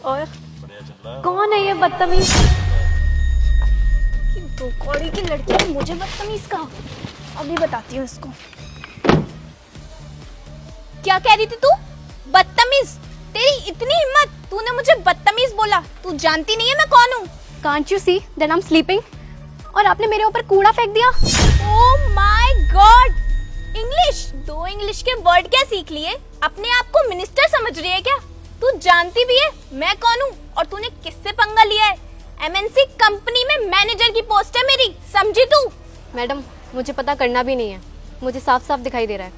और कौन है ये बदतमीज? दो कौड़ी की लड़की है, मुझे बदतमीज कहा। अभी बताती हूँ इसको। क्या कह रही थी तू? बदतमीज? तेरी इतनी हिम्मत, तूने मुझे बदतमीज बोला? तू जानती नहीं है मैं कौन हूँ? Can't you see that I'm sleeping? और आपने मेरे ऊपर कूड़ा फेंक दिया। Oh my God! English, 2 English के वर्ड क्या सीख लिए? अपने आप को मिनिस्टर समझ रही है क्या? तू जानती भी है मैं कौन हूँ और तूने किससे पंगा लिया है? MNC कंपनी में मैनेजर की पोस्ट है मेरी, समझी तू? मैडम, मुझे पता करना भी नहीं है, मुझे साफ साफ दिखाई दे रहा है।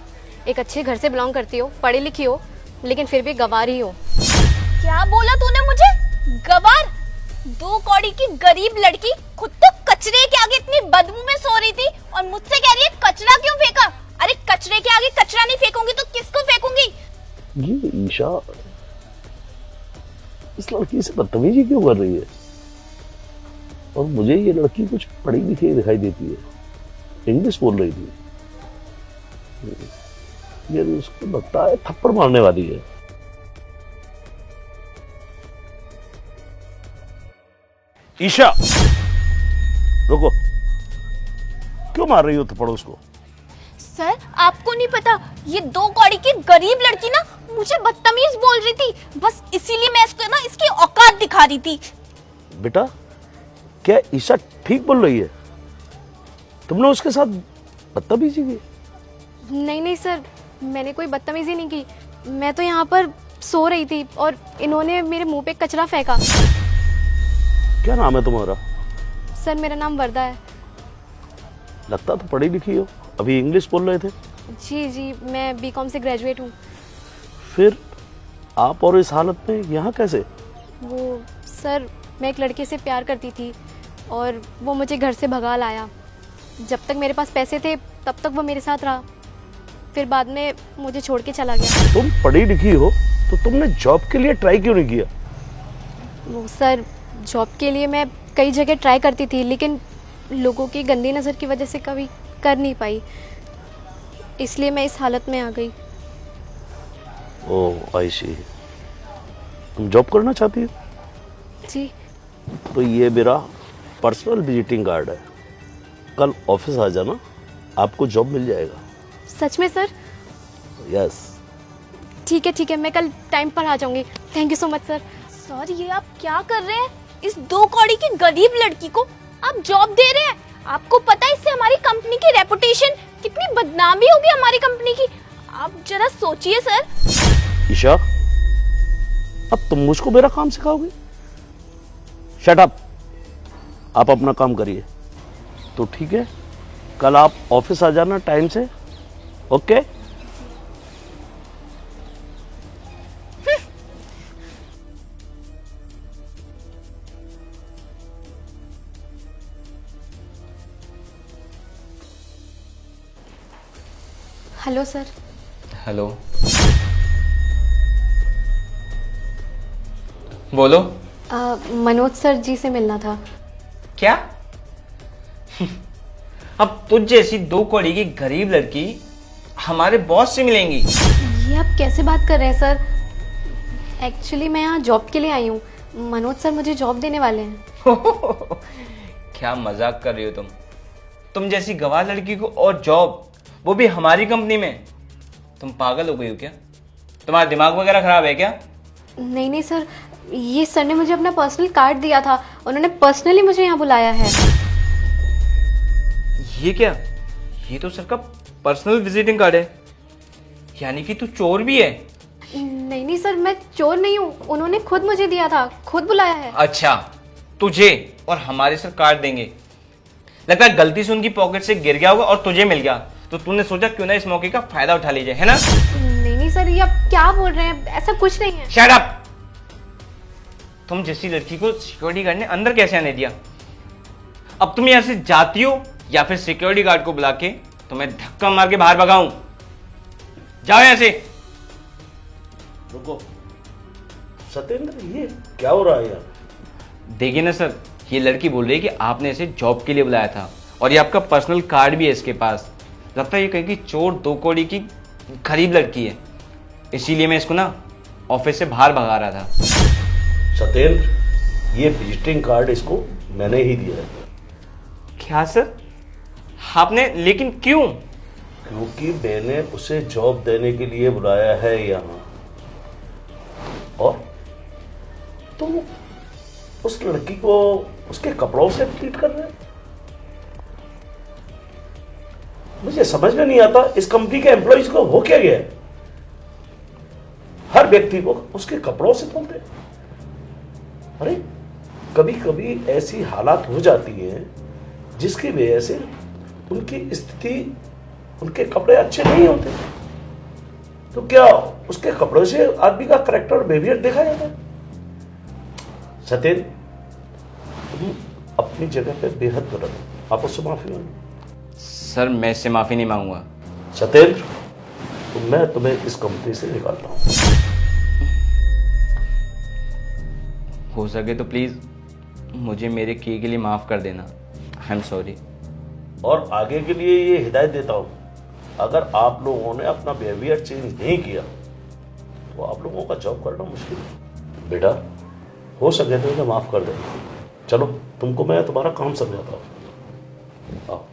एक अच्छे घर से बिलोंग करती हो, पढ़ी लिखी हो, लेकिन फिर भी गवार ही हो। क्या बोला तूने मुझे? गवार? 2 कौड़ी की गरीब लड़की खुद तो कचरे के आगे इतनी बदबू में सो रही थी और मुझसे कह रही है कचरा क्यों फेंका? अरे कचरे के आगे कचरा नहीं फेंकूंगी तो किसको फेंकूंगी? ये ईशा इस लड़की से बदतमीजी क्यों कर रही है? और मुझे ये लड़की कुछ पढ़ी लिखी दिखाई देती है, इंग्लिश बोल रही थी। ये उसको लगता है थप्पड़ मारने वाली है। ईशा रुको, क्यों मार रही हो थप्पड़ उसको? सर आपको नहीं पता, ये 2 कौड़ी की गरीब लड़की ना मुझे बदतमीज बोल रही थी, बस इसीलिए मैं इसको ना इसकी औकात दिखा रही थी। बेटा, क्या ईशा ठीक बोल रही है? तुमने उसके साथ बदतमीजी की? नहीं नहीं सर, मैंने कोई बदतमीजी नहीं की। मैं तो यहाँ पर सो रही थी और इन्होंने मेरे मुंह पे कचरा फेंका। क्या नाम है तुम्हारा? सर मेरा नाम वर्दा है। लगता तो पढ़ी लिखी हो, अभी इंग्लिश बोल रहे थे। जी जी, मैं बीकॉम से ग्रेजुएट हूँ। फिर आप और इस हालत में यहाँ कैसे? वो सर, मैं एक लड़के से प्यार करती थी और वो मुझे घर से भगा लाया। जब तक मेरे पास पैसे थे तब तक वो मेरे साथ रहा, फिर बाद में मुझे छोड़ के चला गया। तुम पढ़ी लिखी हो तो तुमने जॉब के लिए ट्राई क्यों नहीं किया? वो सर, जॉब के लिए मैं कई जगह ट्राई करती थी, लेकिन लोगों की गंदी नज़र की वजह से कभी कर नहीं पाई, इसलिए मैं इस हालत में आ गई। ओह आई सी, तुम जॉब करना चाहती हो? जी। तो ये मेरा पर्सनल विजिटिंग कार्ड है, कल ऑफिस आ जाना, आपको जॉब मिल जाएगा। सच में सर? यस। ठीक है, मैं कल टाइम पर आ जाऊंगी। Thank you so much sir. Sir ये आप क्या कर रहे हैं? इस 2 कौड़ी की गरीब लड़की को आप जॉब दे रहे हैं? आपको पता है इससे हमारी कंपनी की रेपुटेशन, कितनी बदनामी होगी हमारी कंपनी की? आप जरा सोचिए सर। ईशा, अब तुम मुझको मेरा काम सिखाओगे? शट अप, आप अपना काम करिए। तो ठीक है, कल आप ऑफिस आ जाना टाइम से, ओके? Hello sir. हेलो, बोलो। मनोज सर जी से मिलना था। क्या? अब तुझ जैसी 2 कौड़ी की गरीब लड़की हमारे बॉस से मिलेंगी? ये आप कैसे बात कर रहे हैं सर? एक्चुअली मैं यहाँ जॉब के लिए आई हूँ, मनोज सर मुझे जॉब देने वाले हैं। क्या मजाक कर रही हो तुम जैसी गवार लड़की को और जॉब, वो भी हमारी कंपनी में? तुम पागल हो गई हो क्या? तुम्हारा दिमाग वगैरह खराब है क्या? नहीं नहीं सर, ये सर ने मुझे अपना पर्सनल कार्ड दिया था, उन्होंने पर्सनली मुझे यहाँ बुलाया है। ये क्या? ये तो सर का पर्सनल विजिटिंग कार्ड है, यानी कि तू चोर भी है? नहीं नहीं सर, मैं चोर नहीं हूँ, उन्होंने खुद मुझे दिया था, खुद बुलाया है। अच्छा, तुझे और हमारे सर कार्ड देंगे? लगता है गलती से उनकी पॉकेट से गिर गया होगा और तुझे मिल गया, तो तूने सोचा क्यों ना इस मौके का फायदा उठा लीजिए, है ना? नहीं नहीं सर, ये आप क्या बोल रहे हैं? ऐसा कुछ नहीं है। Shut up! तुम जैसी लड़की को सिक्योरिटी गार्ड ने अंदर कैसे आने दिया? अब तुम यहां से जाती हो या फिर सिक्योरिटी गार्ड को बुला के तुम्हें धक्का मार के बाहर भगाऊं? जाओ यहां से। रुको सत्येंद्र, ये क्या हो रहा है यार? देखिए ना सर, ये लड़की बोल रही है कि आपने इसे जॉब के लिए बुलाया था और ये आपका पर्सनल कार्ड भी है इसके पास। लगता है ये कहीं की चोर 2 कौड़ी की गरीब लड़की है, इसीलिए मैं इसको ना ऑफिस से बाहर भगा रहा था। सत्येंद्र, ये विजिटिंग कार्ड इसको मैंने ही दिया है। क्या सर? आपने? लेकिन क्यों? क्योंकि मैंने उसे जॉब देने के लिए बुलाया है यहाँ। और तुम उस लड़की को उसके कपड़ों से ट्रीट कर रहे हो। मुझे समझ में नहीं आता इस कंपनी के एम्प्लॉइज को हो क्या गया है। हर व्यक्ति को उसके कपड़ों से बोलते हैं। अरे कभी कभी ऐसी हालात हो जाती हैं जिसकी वजह से उनकी स्थिति, उनके कपड़े अच्छे नहीं होते, तो क्या उसके कपड़ों से आदमी का करैक्टर और बिहेवियर देखा जाता है? सत्येंद्र, तुम अपनी जगह पे बेहद गलत हो। आप उससे माफी मांगो। सर मैं इससे माफी नहीं मांगूंगा। सत्येंद्र, तो मैं तुम्हें इस कंपनी से निकालता हूं। हो सके तो प्लीज मुझे मेरे किए के लिए माफ कर देना। I am sorry. और आगे के लिए ये हिदायत देता हूं, अगर आप लोगों ने अपना बिहेवियर चेंज नहीं किया तो आप लोगों का जॉब करना मुश्किल है। बेटा, हो सके तो इन्हें माफ कर देना। चलो, तुमको मैं तुम्हारा काम समझाता हूं। आओ।